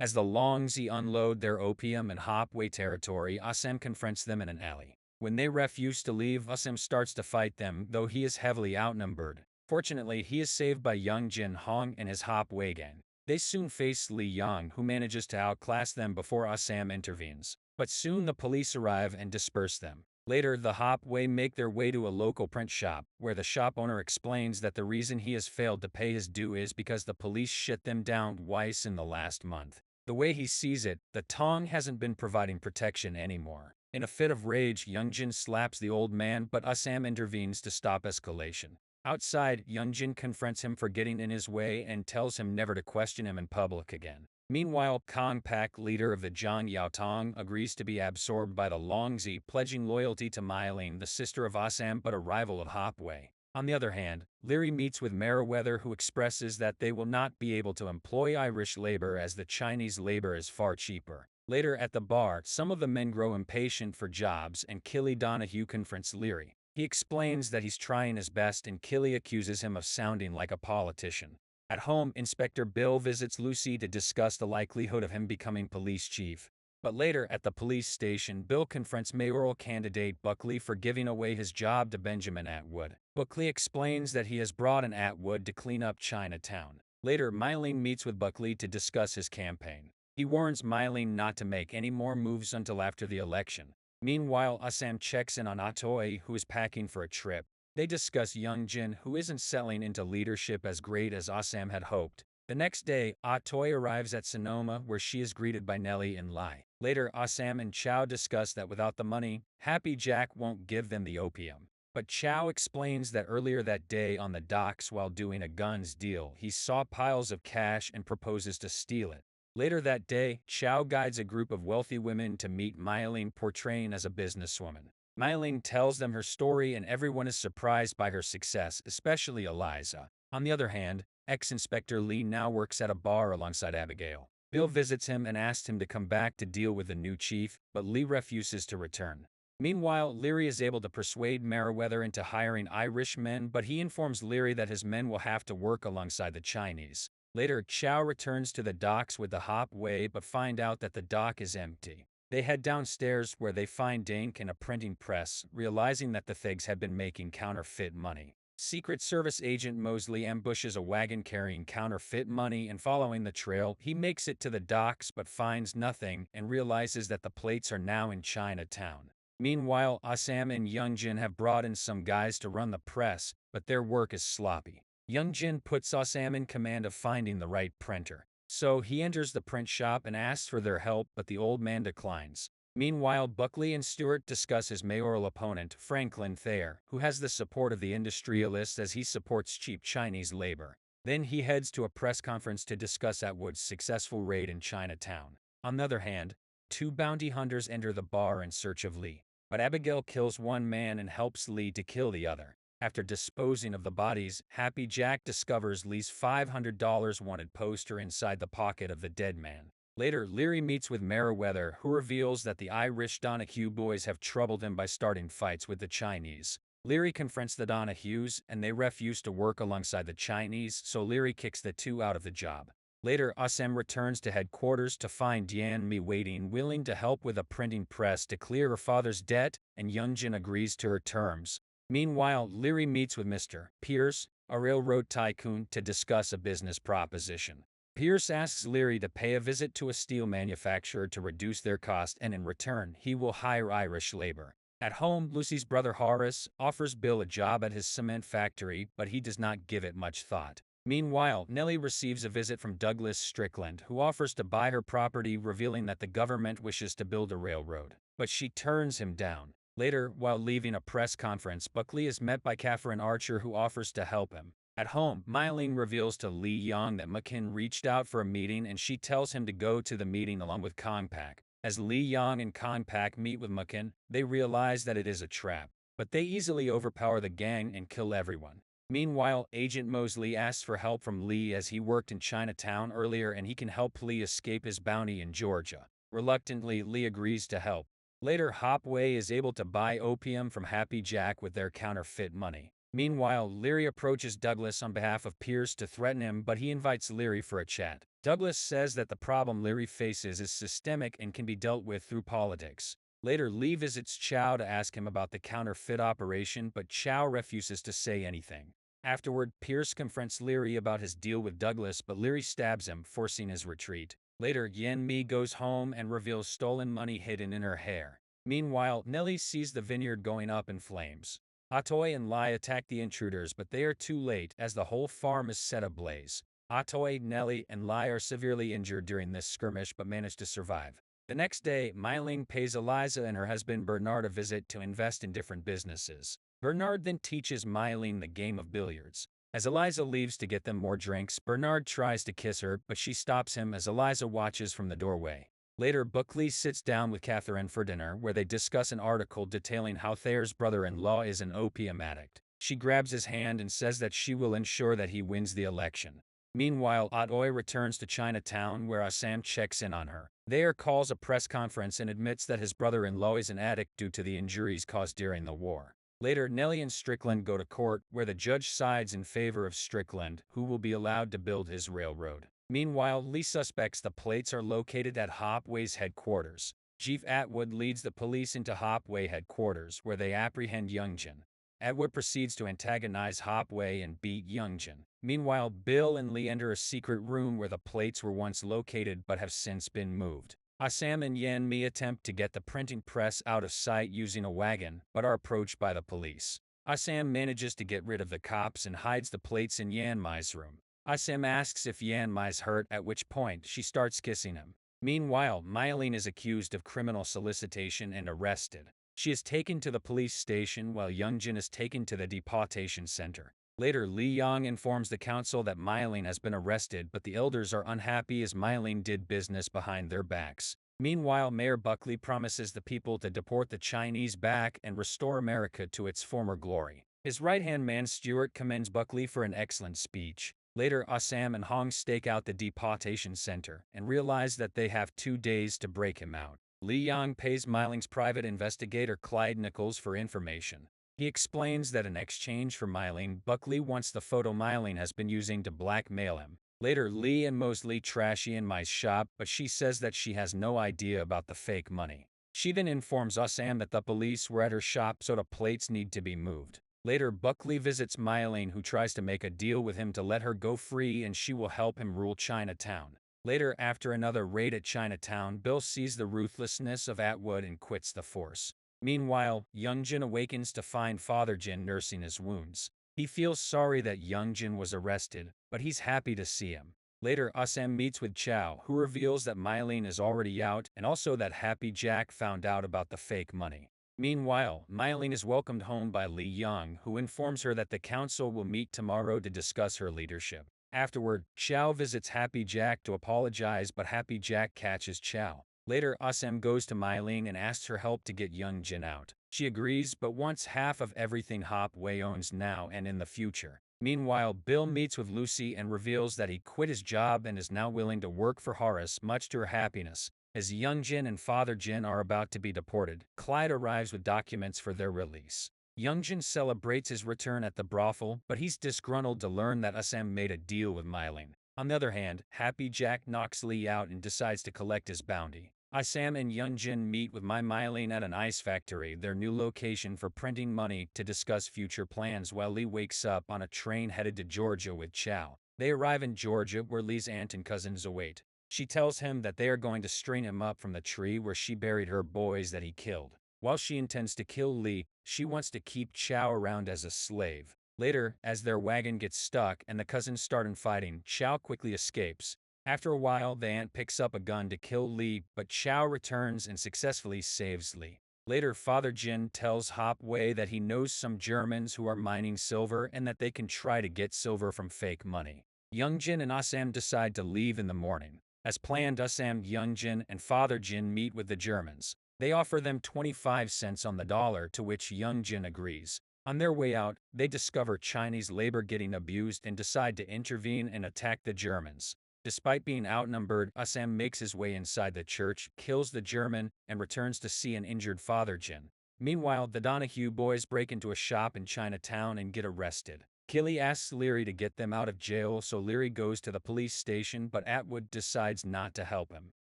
As the Longzi unload their opium in Hopway territory, Assam confronts them in an alley. When they refuse to leave, Assam starts to fight them, though he is heavily outnumbered. Fortunately, he is saved by young Jin Hong and his Hopway gang. They soon face Li Yang, who manages to outclass them before Assam intervenes. But soon the police arrive and disperse them. Later, the Hopway make their way to a local print shop, where the shop owner explains that the reason he has failed to pay his due is because the police shut them down twice in the last month. The way he sees it, the Tong hasn't been providing protection anymore. In a fit of rage, Youngjin slaps the old man, but Assam intervenes to stop escalation. Outside, Youngjin confronts him for getting in his way and tells him never to question him in public again. Meanwhile, Kong Pak, leader of the Zhang Yaotong, agrees to be absorbed by the Longzi, pledging loyalty to Mylene, the sister of Assam but a rival of Hopway. On the other hand, Leary meets with Meriwether, who expresses that they will not be able to employ Irish labor as the Chinese labor is far cheaper. Later at the bar, some of the men grow impatient for jobs and Killy Donahue confronts Leary. He explains that he's trying his best and Killy accuses him of sounding like a politician. At home, Inspector Bill visits Lucy to discuss the likelihood of him becoming police chief. But later, at the police station, Bill confronts mayoral candidate Buckley for giving away his job to Benjamin Atwood. Buckley explains that he has brought in Atwood to clean up Chinatown. Later, Mylene meets with Buckley to discuss his campaign. He warns Mylene not to make any more moves until after the election. Meanwhile, Assam checks in on Atoy, who is packing for a trip. They discuss young Jin, who isn't settling into leadership as great as Assam had hoped. The next day, Atoy arrives at Sonoma, where she is greeted by Nellie and Lai. Later, Assam and Chow discuss that without the money, Happy Jack won't give them the opium. But Chow explains that earlier that day on the docks while doing a guns deal, he saw piles of cash and proposes to steal it. Later that day, Chow guides a group of wealthy women to meet Mylene, portraying as a businesswoman. Mylene tells them her story and everyone is surprised by her success, especially Eliza. On the other hand, ex-Inspector Lee now works at a bar alongside Abigail. Bill visits him and asks him to come back to deal with the new chief, but Lee refuses to return. Meanwhile, Leary is able to persuade Meriwether into hiring Irish men, but he informs Leary that his men will have to work alongside the Chinese. Later, Chow returns to the docks with the Hopway but find out that the dock is empty. They head downstairs where they find Dank in a printing press, realizing that the thugs had been making counterfeit money. Secret Service agent Mosley ambushes a wagon carrying counterfeit money and following the trail, he makes it to the docks but finds nothing and realizes that the plates are now in Chinatown. Meanwhile, Assam and Youngjin have brought in some guys to run the press, but their work is sloppy. Youngjin puts Assam in command of finding the right printer. So he enters the print shop and asks for their help, but the old man declines. Meanwhile, Buckley and Stewart discuss his mayoral opponent, Franklin Thayer, who has the support of the industrialists as he supports cheap Chinese labor. Then he heads to a press conference to discuss Atwood's successful raid in Chinatown. On the other hand, two bounty hunters enter the bar in search of Lee, but Abigail kills one man and helps Lee to kill the other. After disposing of the bodies, Happy Jack discovers Lee's $500 wanted poster inside the pocket of the dead man. Later, Leary meets with Meriwether, who reveals that the Irish Donahue boys have troubled him by starting fights with the Chinese. Leary confronts the Donahues, and they refuse to work alongside the Chinese, so Leary kicks the two out of the job. Later, Assam returns to headquarters to find Yan Mi waiting, willing to help with a printing press to clear her father's debt, and Youngjin agrees to her terms. Meanwhile, Leary meets with Mr. Pierce, a railroad tycoon, to discuss a business proposition. Pierce asks Leary to pay a visit to a steel manufacturer to reduce their cost, and in return, he will hire Irish labor. At home, Lucy's brother Horace offers Bill a job at his cement factory, but he does not give it much thought. Meanwhile, Nellie receives a visit from Douglas Strickland, who offers to buy her property, revealing that the government wishes to build a railroad. But she turns him down. Later, while leaving a press conference, Buckley is met by Catherine Archer, who offers to help him. At home, Mylene reveals to Lee Young that McKin reached out for a meeting and she tells him to go to the meeting along with Kongpak. As Lee Young and Kongpak meet with McKin, they realize that it is a trap, but they easily overpower the gang and kill everyone. Meanwhile, Agent Mosley asks for help from Lee as he worked in Chinatown earlier and he can help Lee escape his bounty in Georgia. Reluctantly, Lee agrees to help. Later, Hopway is able to buy opium from Happy Jack with their counterfeit money. Meanwhile, Leary approaches Douglas on behalf of Pierce to threaten him, but he invites Leary for a chat. Douglas says that the problem Leary faces is systemic and can be dealt with through politics. Later, Lee visits Chow to ask him about the counterfeit operation, but Chow refuses to say anything. Afterward, Pierce confronts Leary about his deal with Douglas, but Leary stabs him, forcing his retreat. Later, Yen Mi goes home and reveals stolen money hidden in her hair. Meanwhile, Nellie sees the vineyard going up in flames. Atoy and Lai attack the intruders, but they are too late as the whole farm is set ablaze. Atoy, Nellie, and Lai are severely injured during this skirmish but manage to survive. The next day, Meiling pays Eliza and her husband Bernard a visit to invest in different businesses. Bernard then teaches Meiling the game of billiards. As Eliza leaves to get them more drinks, Bernard tries to kiss her, but she stops him as Eliza watches from the doorway. Later, Buckley sits down with Catherine for dinner, where they discuss an article detailing how Thayer's brother-in-law is an opium addict. She grabs his hand and says that she will ensure that he wins the election. Meanwhile, Atoy returns to Chinatown, where Assam checks in on her. Thayer calls a press conference and admits that his brother-in-law is an addict due to the injuries caused during the war. Later, Nellie and Strickland go to court, where the judge sides in favor of Strickland, who will be allowed to build his railroad. Meanwhile, Lee suspects the plates are located at Hopway's headquarters. Chief Atwood leads the police into Hopway headquarters, where they apprehend Youngjin. Atwood proceeds to antagonize Hopway and beat Youngjin. Meanwhile, Bill and Lee enter a secret room where the plates were once located but have since been moved. Assam and Yan Mi attempt to get the printing press out of sight using a wagon, but are approached by the police. Assam manages to get rid of the cops and hides the plates in Yan Mi's room. Assam asks if Yan Mi's hurt, at which point she starts kissing him. Meanwhile, Mylene is accused of criminal solicitation and arrested. She is taken to the police station while Youngjin is taken to the deportation center. Later, Li Yang informs the council that Mylene has been arrested, but the elders are unhappy as Mylene did business behind their backs. Meanwhile, Mayor Buckley promises the people to deport the Chinese back and restore America to its former glory. His right-hand man Stewart commends Buckley for an excellent speech. Later, Assam and Hong stake out the deportation center and realize that they have 2 days to break him out. Li Yang pays Mylene's private investigator Clyde Nichols for information. He explains that in exchange for Mylene, Buckley wants the photo Mylene has been using to blackmail him. Later, Lee and Mosley trash Ian Mai's shop, but she says that she has no idea about the fake money. She then informs Assam that the police were at her shop, so the plates need to be moved. Later, Buckley visits Mylene, who tries to make a deal with him to let her go free and she will help him rule Chinatown. Later, after another raid at Chinatown, Bill sees the ruthlessness of Atwood and quits the force. Meanwhile, Youngjin awakens to find Father Jin nursing his wounds. He feels sorry that Youngjin was arrested, but he's happy to see him. Later, Assam meets with Chow, who reveals that Mylene is already out and also that Happy Jack found out about the fake money. Meanwhile, Mylene is welcomed home by Li Yang, who informs her that the council will meet tomorrow to discuss her leadership. Afterward, Chow visits Happy Jack to apologize, but Happy Jack catches Chow. Later, Assam goes to Mylene and asks her help to get Youngjin out. She agrees, but wants half of everything Hopway owns now and in the future. Meanwhile, Bill meets with Lucy and reveals that he quit his job and is now willing to work for Horace, much to her happiness. As Youngjin and Father Jin are about to be deported, Clyde arrives with documents for their release. Youngjin celebrates his return at the brothel, but he's disgruntled to learn that Assam made a deal with Mylene. On the other hand, Happy Jack knocks Lee out and decides to collect his bounty. Assam and Youngjin meet with Mylene at an ice factory, their new location for printing money, to discuss future plans while Lee wakes up on a train headed to Georgia with Chow. They arrive in Georgia, where Lee's aunt and cousins await. She tells him that they are going to string him up from the tree where she buried her boys that he killed. While she intends to kill Lee, she wants to keep Chow around as a slave. Later, as their wagon gets stuck and the cousins start fighting, Chow quickly escapes. After a while, the aunt picks up a gun to kill Lee, but Chow returns and successfully saves Lee. Later, Father Jin tells Hopway that he knows some Germans who are mining silver and that they can try to get silver from fake money. Youngjin and Assam decide to leave in the morning. As planned, Assam, Youngjin, and Father Jin meet with the Germans. They offer them 25 cents on the dollar, to which Youngjin agrees. On their way out, they discover Chinese labor getting abused and decide to intervene and attack the Germans. Despite being outnumbered, Assam makes his way inside the church, kills the German, and returns to see an injured Father Jin. Meanwhile, the Donahue boys break into a shop in Chinatown and get arrested. Killy asks Leary to get them out of jail, so Leary goes to the police station, but Atwood decides not to help him.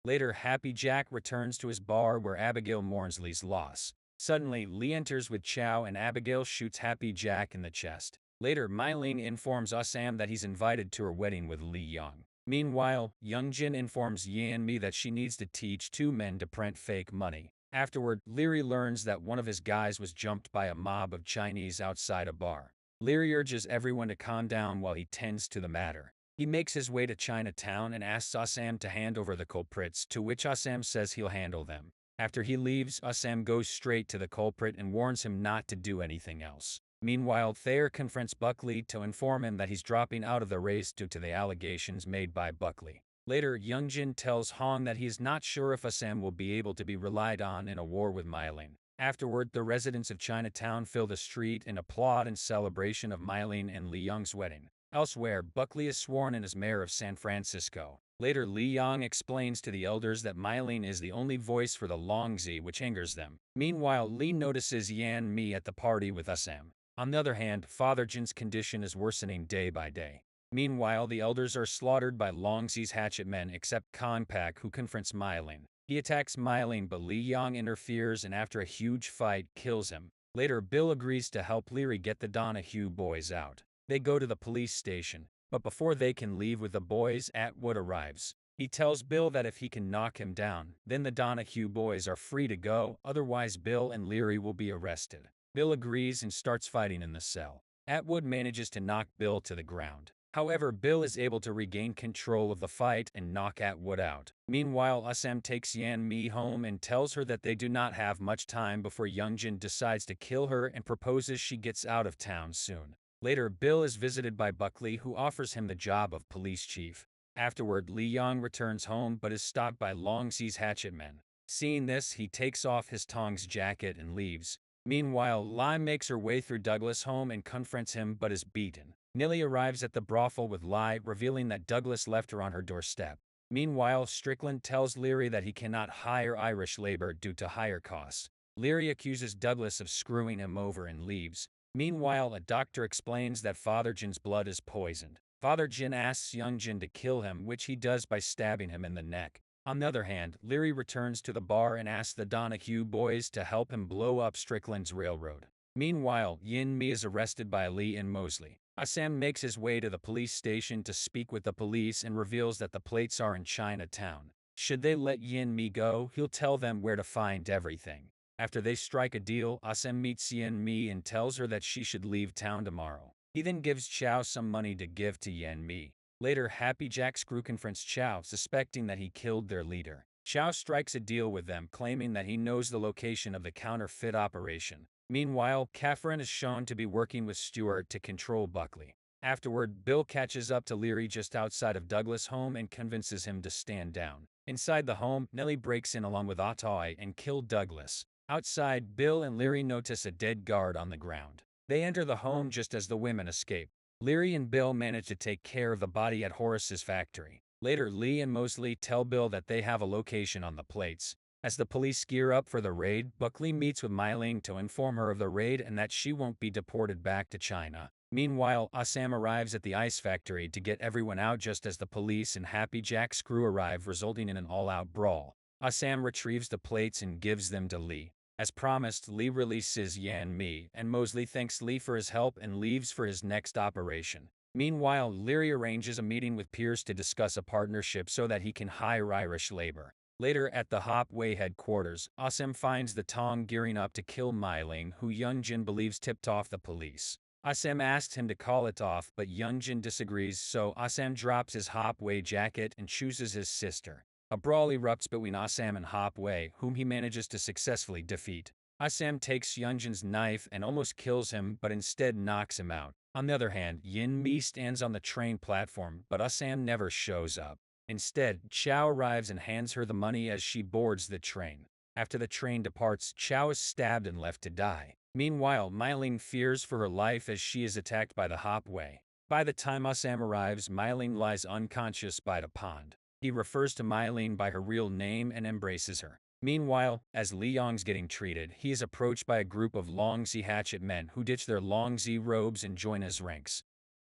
Later, Happy Jack returns to his bar where Abigail mourns Lee's loss. Suddenly, Lee enters with Chow and Abigail shoots Happy Jack in the chest. Later, Mylene informs Sam that he's invited to her wedding with Lee Young. Meanwhile, Young Jin informs Yan Mi that she needs to teach two men to print fake money. Afterward, Leary learns that one of his guys was jumped by a mob of Chinese outside a bar. Leary urges everyone to calm down while he tends to the matter. He makes his way to Chinatown and asks Sam to hand over the culprits, to which Sam says he'll handle them. After he leaves, Sam goes straight to the culprit and warns him not to do anything else. Meanwhile, Thayer confronts Buckley to inform him that he's dropping out of the race due to the allegations made by Buckley. Later, Youngjin tells Hong that he is not sure if Sam will be able to be relied on in a war with Mylene. Afterward, the residents of Chinatown fill the street and applaud in celebration of Mylene and Lee Young's wedding. Elsewhere, Buckley is sworn in as mayor of San Francisco. Later, Lee Young explains to the elders that Mylene is the only voice for the Longzi, which angers them. Meanwhile, Lee notices Yan Mi at the party with Sam. On the other hand, Father Jin's condition is worsening day by day. Meanwhile, the elders are slaughtered by Longzi's hatchet men except Kong Pak, who confronts Mylene. He attacks Mylene, but Lee Young interferes and after a huge fight, kills him. Later, Bill agrees to help Leary get the Donahue boys out. They go to the police station, but before they can leave with the boys, Atwood arrives. He tells Bill that if he can knock him down, then the Donahue boys are free to go, otherwise Bill and Leary will be arrested. Bill agrees and starts fighting in the cell. Atwood manages to knock Bill to the ground. However, Bill is able to regain control of the fight and knock Atwood out. Meanwhile, Sam takes Yan Mi home and tells her that they do not have much time before Youngjin decides to kill her and proposes she gets out of town soon. Later, Bill is visited by Buckley, who offers him the job of police chief. Afterward, Lee Young returns home but is stopped by Longzi's hatchet men. Seeing this, he takes off his Tong's jacket and leaves. Meanwhile, Lai makes her way through Douglas' home and confronts him but is beaten. Nilly arrives at the brothel with Lai, revealing that Douglas left her on her doorstep. Meanwhile, Strickland tells Leary that he cannot hire Irish labor due to higher costs. Leary accuses Douglas of screwing him over and leaves. Meanwhile, a doctor explains that Father Jin's blood is poisoned. Father Jin asks Young Jin to kill him, which he does by stabbing him in the neck. On the other hand, Leary returns to the bar and asks the Donahue boys to help him blow up Strickland's railroad. Meanwhile, Yin Mi is arrested by Lee and Mosley. Sam makes his way to the police station to speak with the police and reveals that the plates are in Chinatown. Should they let Yin Mi go, he'll tell them where to find everything. After they strike a deal, Sam meets Yin Mi and tells her that she should leave town tomorrow. He then gives Chow some money to give to Yin Mi. Later, Happy Jack's crew confronts Chow, suspecting that he killed their leader. Chow strikes a deal with them, claiming that he knows the location of the counterfeit operation. Meanwhile, Catherine is shown to be working with Stewart to control Buckley. Afterward, Bill catches up to Leary just outside of Douglas' home and convinces him to stand down. Inside the home, Nellie breaks in along with Otoy and kills Douglas. Outside, Bill and Leary notice a dead guard on the ground. They enter the home just as the women escape. Leary and Bill manage to take care of the body at Horace's factory. Later, Lee and Mosley tell Bill that they have a location on the plates. As the police gear up for the raid, Buckley meets with Mylene to inform her of the raid and that she won't be deported back to China. Meanwhile, Sam arrives at the ice factory to get everyone out just as the police and Happy Jack's crew arrive, resulting in an all-out brawl. Sam retrieves the plates and gives them to Lee. As promised, Lee releases Yan Mi, and Mosley thanks Lee for his help and leaves for his next operation. Meanwhile, Leary arranges a meeting with Pierce to discuss a partnership so that he can hire Irish labor. Later, at the Hopway headquarters, Sam finds the Tong gearing up to kill Mylene, who Youngjin believes tipped off the police. Sam asks him to call it off, but Youngjin disagrees, so Sam drops his Hopway jacket and chooses his sister. A brawl erupts between Sam and Hopway, whom he manages to successfully defeat. Sam takes Youngjin's knife and almost kills him, but instead knocks him out. On the other hand, Yin Mi stands on the train platform, but Sam never shows up. Instead, Chow arrives and hands her the money as she boards the train. After the train departs, Chow is stabbed and left to die. Meanwhile, Mylene fears for her life as she is attacked by the Hopway. By the time Sam arrives, Mylene lies unconscious by the pond. He refers to Mylene by her real name and embraces her. Meanwhile, as Li Yong's getting treated, he is approached by a group of Long Zi hatchet men who ditch their Long Zi robes and join his ranks.